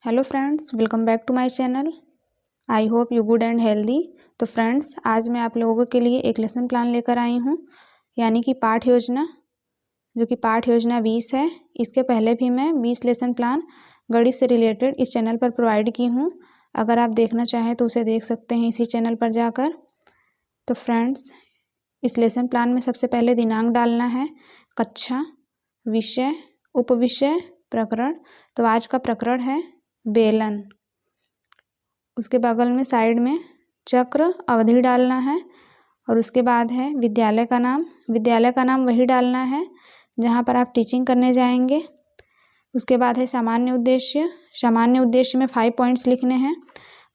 Hello friends, welcome back to my channel. I hope you good and healthy. तो friends, आज मैं आप लोगों के लिए एक लेसन प्लान लेकर आई हूँ, यानी कि पाठ योजना, जो कि पाठ योजना 20 है। इसके पहले भी मैं 20 लेसन प्लान गणित से रिलेटेड इस चैनल पर प्रोवाइड की हूँ। अगर आप देखना चाहें तो उसे देख सकते हैं इसी चैनल पर जाकर। तो फ्रेंड्स, इस लेसन प्लान में सबसे पहले दिनांक डालना है, कक्षा, विषय, उपविषय, प्रकरण। तो आज का प्रकरण है बेलन। उसके बगल में साइड में चक्र, अवधि डालना है। और उसके बाद है विद्यालय का नाम। विद्यालय का नाम वही डालना है जहाँ पर आप टीचिंग करने जाएंगे। उसके बाद है सामान्य उद्देश्य। सामान्य उद्देश्य में 5 पॉइंट्स लिखने हैं।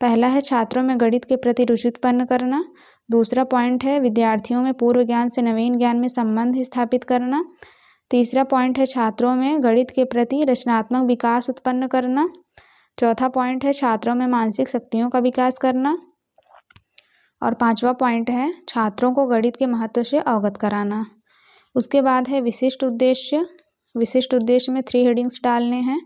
पहला है छात्रों में गणित के प्रति रुचि उत्पन्न करना। दूसरा पॉइंट है विद्यार्थियों में पूर्व ज्ञान से नवीन ज्ञान में संबंध स्थापित करना। तीसरा पॉइंट है छात्रों में गणित के प्रति रचनात्मक विकास उत्पन्न करना। चौथा पॉइंट है छात्रों में मानसिक शक्तियों का विकास करना। और पांचवा पॉइंट है छात्रों को गणित के महत्व से अवगत कराना। उसके बाद है विशिष्ट उद्देश्य। विशिष्ट उद्देश्य में 3 हेडिंग्स डालने हैं।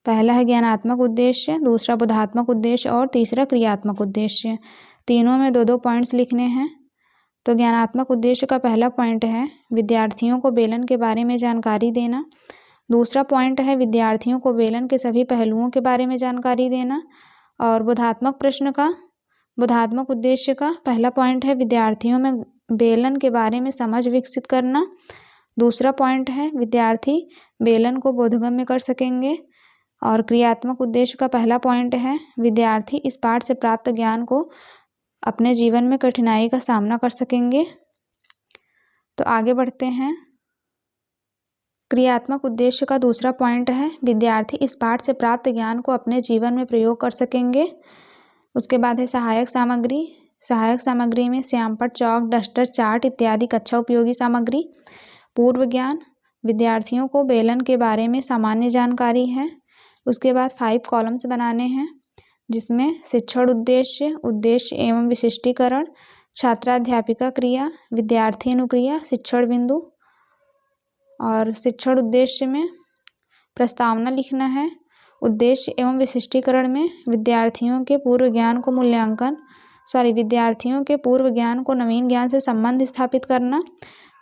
पहला है ज्ञानात्मक उद्देश्य, दूसरा बोधात्मक उद्देश्य और तीसरा क्रियात्मक उद्देश्य। तीनों में 2-2 पॉइंट्स लिखने हैं। तो ज्ञानात्मक उद्देश्य का पहला पॉइंट है विद्यार्थियों को बेलन के बारे में जानकारी देना। दूसरा पॉइंट है विद्यार्थियों को बेलन के सभी पहलुओं के बारे में जानकारी देना। और बोधात्मक उद्देश्य का पहला पॉइंट है विद्यार्थियों में बेलन के बारे में समझ विकसित करना। दूसरा पॉइंट है विद्यार्थी बेलन को बोधगम्य कर सकेंगे। और क्रियात्मक उद्देश्य का पहला पॉइंट है विद्यार्थी इस पाठ से प्राप्त ज्ञान को अपने जीवन में कठिनाई का सामना कर सकेंगे। तो आगे बढ़ते हैं। क्रियात्मक उद्देश्य का दूसरा पॉइंट है विद्यार्थी इस पाठ से प्राप्त ज्ञान को अपने जीवन में प्रयोग कर सकेंगे। उसके बाद है सहायक सामग्री। सहायक सामग्री में श्यामपट्ट, चौक, डस्टर, चार्ट इत्यादि कक्षा उपयोगी सामग्री। पूर्व ज्ञान, विद्यार्थियों को बेलन के बारे में सामान्य जानकारी है। उसके बाद 5 कॉलम्स बनाने हैं, जिसमें शिक्षण उद्देश्य, उद्देश्य एवं विशिष्टीकरण, छात्राध्यापिका क्रिया, विद्यार्थी अनुक्रिया, शिक्षण बिंदु। और शिक्षण उद्देश्य में प्रस्तावना लिखना है। उद्देश्य एवं विशिष्टीकरण में विद्यार्थियों के पूर्व ज्ञान को नवीन ज्ञान से संबंध स्थापित करना।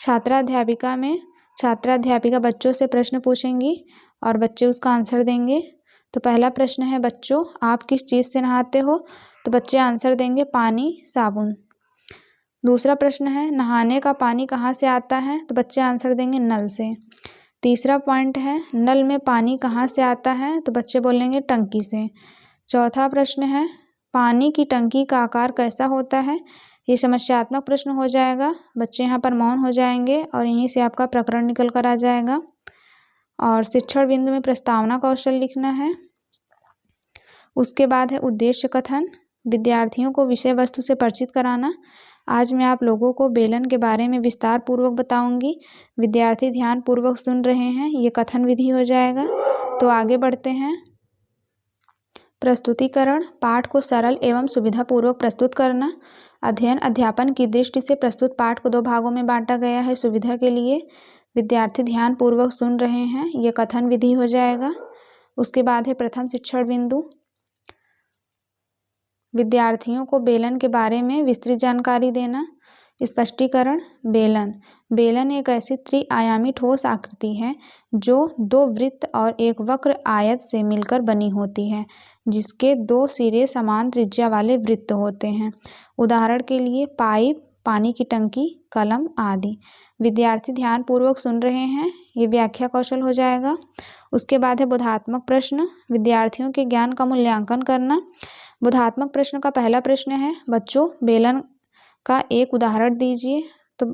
छात्राध्यापिका बच्चों से प्रश्न पूछेंगी और बच्चे उसका आंसर देंगे। तो पहला प्रश्न है, बच्चों आप किस चीज़ से नहाते हो? तो बच्चे आंसर देंगे पानी, साबुन। दूसरा प्रश्न है, नहाने का पानी कहाँ से आता है? तो बच्चे आंसर देंगे नल से। तीसरा पॉइंट है, नल में पानी कहाँ से आता है? तो बच्चे बोलेंगे टंकी से। चौथा प्रश्न है, पानी की टंकी का आकार कैसा होता है? ये समस्यात्मक प्रश्न हो जाएगा। बच्चे यहाँ पर मौन हो जाएंगे और यहीं से आपका प्रकरण निकल कर आ जाएगा। और शिक्षण बिंदु में प्रस्तावना कौशल लिखना है। उसके बाद है उद्देश्य कथन, विद्यार्थियों को विषय वस्तु से परिचित कराना। आज मैं आप लोगों को बेलन के बारे में विस्तार पूर्वक बताऊंगी। विद्यार्थी ध्यान पूर्वक सुन रहे हैं, ये कथन विधि हो जाएगा। तो आगे बढ़ते हैं। प्रस्तुतिकरण, पाठ को सरल एवं सुविधापूर्वक प्रस्तुत करना। अध्ययन अध्यापन की दृष्टि से प्रस्तुत पाठ को 2 भागों में बांटा गया है सुविधा के लिए। विद्यार्थी ध्यान पूर्वक सुन रहे हैं, ये कथन विधि हो जाएगा। उसके बाद है प्रथम शिक्षण बिंदु, विद्यार्थियों को बेलन के बारे में विस्तृत जानकारी देना। स्पष्टीकरण, बेलन एक ऐसी त्रिआयामी ठोस आकृति है जो 2 वृत्त और एक वक्र आयत से मिलकर बनी होती है, जिसके 2 सिरे समान त्रिज्या वाले वृत्त होते हैं। उदाहरण के लिए पाइप, पानी की टंकी, कलम आदि। विद्यार्थी ध्यान पूर्वक सुन रहे हैं, ये व्याख्या कौशल हो जाएगा। उसके बाद है बोधात्मक प्रश्न, विद्यार्थियों के ज्ञान का मूल्यांकन करना। बोधात्मक प्रश्न का पहला प्रश्न है, बच्चों बेलन का एक उदाहरण दीजिए। तो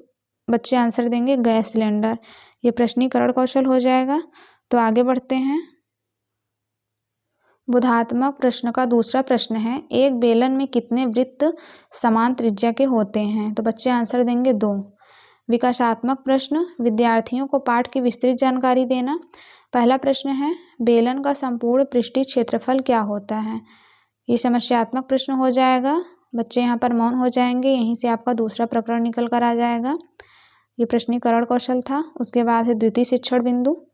बच्चे आंसर देंगे गैस सिलेंडर। ये प्रश्नीकरण कौशल हो जाएगा। तो आगे बढ़ते हैं। बोधात्मक प्रश्न का दूसरा प्रश्न है, एक बेलन में कितने वृत्त समान त्रिज्या के होते हैं? तो बच्चे आंसर देंगे 2। विकासात्मक प्रश्न, विद्यार्थियों को पाठ की विस्तृत जानकारी देना। पहला प्रश्न है, बेलन का संपूर्ण पृष्ठीय क्षेत्रफल क्या होता है? ये समस्यात्मक प्रश्न हो जाएगा। बच्चे यहाँ पर मौन हो जाएंगे, यहीं से आपका दूसरा प्रकरण निकल कर आ जाएगा। ये प्रश्नीकरण कौशल था। उसके बाद है द्वितीय शिक्षण बिंदु,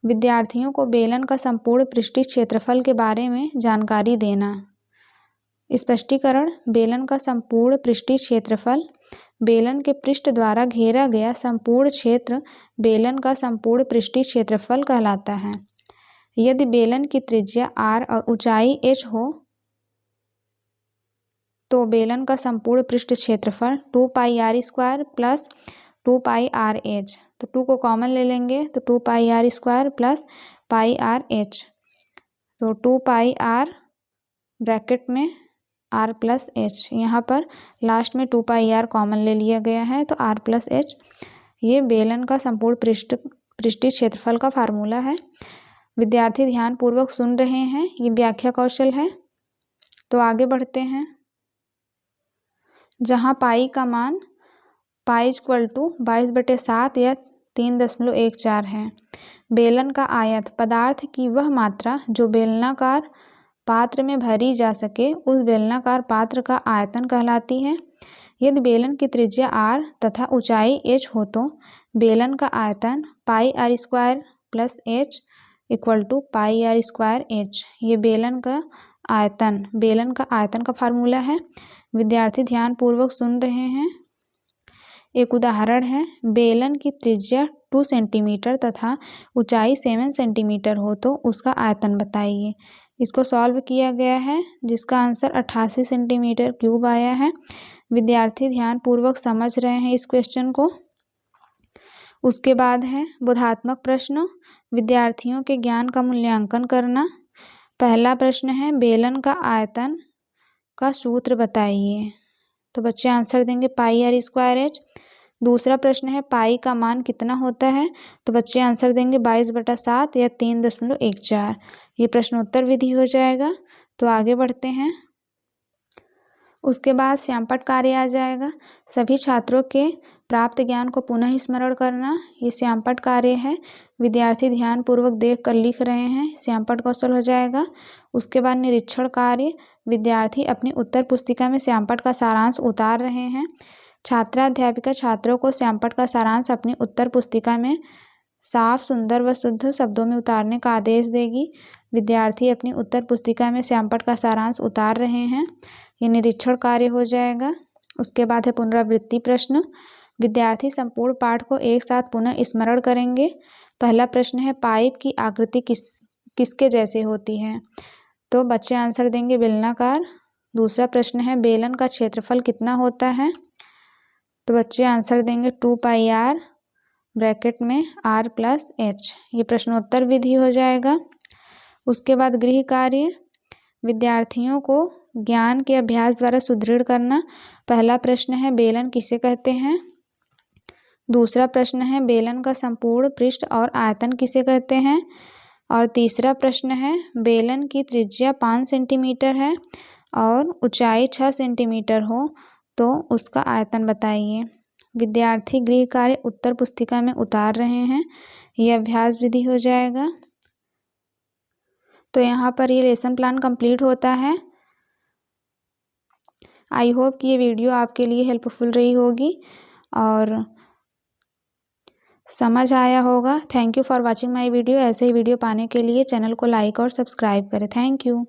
विद्यार्थियों को बेलन का संपूर्ण पृष्ठीय क्षेत्रफल के बारे में जानकारी देना। स्पष्टीकरण। बेलन का संपूर्ण पृष्ठीय क्षेत्रफल बेलन के पृष्ठ द्वारा घेरा गया संपूर्ण क्षेत्र बेलन का संपूर्ण पृष्ठीय क्षेत्रफल कहलाता है। यदि बेलन की त्रिज्या r और ऊंचाई h हो तो बेलन का संपूर्ण पृष्ठ क्षेत्रफल 2πr² प्लस 2πrh। तो 2 को कॉमन ले लेंगे तो 2πr² प्लस πrh। तो 2πr ब्रैकेट में r प्लस h, यहाँ पर लास्ट में 2πr कॉमन ले लिया गया है तो r प्लस h। ये बेलन का संपूर्ण पृष्ठीय क्षेत्रफल का फार्मूला है। विद्यार्थी ध्यानपूर्वक सुन रहे हैं, ये व्याख्या कौशल है। तो आगे बढ़ते हैं। जहाँ पाई का मान पाई = 22/7 या 3.14 है। बेलन का आयत पदार्थ की वह मात्रा जो बेलनाकार पात्र में भरी जा सके उस बेलनाकार पात्र का आयतन कहलाती है। यदि बेलन की त्रिज्या r तथा ऊंचाई h हो तो बेलन का आयतन πr² प्लस h = πr²h। ये बेलन का आयतन का फार्मूला है। विद्यार्थी ध्यानपूर्वक सुन रहे हैं। एक उदाहरण है, बेलन की त्रिज्या 2 सेंटीमीटर तथा ऊंचाई 7 सेंटीमीटर हो तो उसका आयतन बताइए। इसको सॉल्व किया गया है जिसका आंसर 88 सेंटीमीटर क्यूब आया है। विद्यार्थी ध्यानपूर्वक समझ रहे हैं इस क्वेश्चन को। उसके बाद है बोधात्मक प्रश्न, विद्यार्थियों के ज्ञान का मूल्यांकन करना। पहला प्रश्न है, बेलन का आयतन का सूत्र बताइए। तो बच्चे आंसर देंगे πr²h। दूसरा प्रश्न है, पाई का मान कितना होता है। तो बच्चे आंसर देंगे 22/7 या 3.14। ये प्रश्नोत्तर विधि हो जाएगा। तो आगे बढ़ते हैं। उसके बाद श्यामपट्ट कार्य आ जाएगा। सभी छात्रों के प्राप्त ज्ञान को पुनः स्मरण करना, ये श्यामपट्ट कार्य है। विद्यार्थी ध्यानपूर्वक देख कर लिख रहे हैं, श्यामपट्ट कौशल हो जाएगा। उसके बाद निरीक्षण कार्य, विद्यार्थी अपनी उत्तर पुस्तिका में श्यामपट्ट का सारांश उतार रहे हैं। छात्राध्यापिका छात्रों को श्यामपट्ट का सारांश अपनी उत्तर पुस्तिका में साफ, सुंदर व शुद्ध शब्दों में उतारने का आदेश देगी। विद्यार्थी अपनी उत्तर पुस्तिका में श्यामपट्ट का सारांश उतार रहे हैं, ये निरीक्षण कार्य हो जाएगा। उसके बाद है पुनरावृत्ति प्रश्न, विद्यार्थी संपूर्ण पाठ को एक साथ पुनः स्मरण करेंगे। पहला प्रश्न है, पाइप की आकृति किसके जैसे होती है। तो बच्चे आंसर देंगे बेलनाकार। दूसरा प्रश्न है, बेलन का क्षेत्रफल कितना होता है। तो बच्चे आंसर देंगे 2πr ब्रैकेट में r प्लस h। ये प्रश्नोत्तर विधि हो जाएगा। उसके बाद गृह कार्य, विद्यार्थियों को ज्ञान के अभ्यास द्वारा सुदृढ़ करना। पहला प्रश्न है, बेलन किसे कहते हैं। दूसरा प्रश्न है, बेलन का संपूर्ण पृष्ठ और आयतन किसे कहते हैं। और तीसरा प्रश्न है, बेलन की त्रिज्या 5 सेंटीमीटर है और ऊंचाई 6 सेंटीमीटर हो तो उसका आयतन बताइए। विद्यार्थी गृह कार्य उत्तर पुस्तिका में उतार रहे हैं, यह अभ्यास विधि हो जाएगा। तो यहाँ पर ये लेसन प्लान कंप्लीट होता है। आई होप कि ये वीडियो आपके लिए हेल्पफुल रही होगी और समझ आया होगा। Thank you for watching my video. ऐसे ही वीडियो पाने के लिए चैनल को लाइक और सब्सक्राइब करें। Thank you.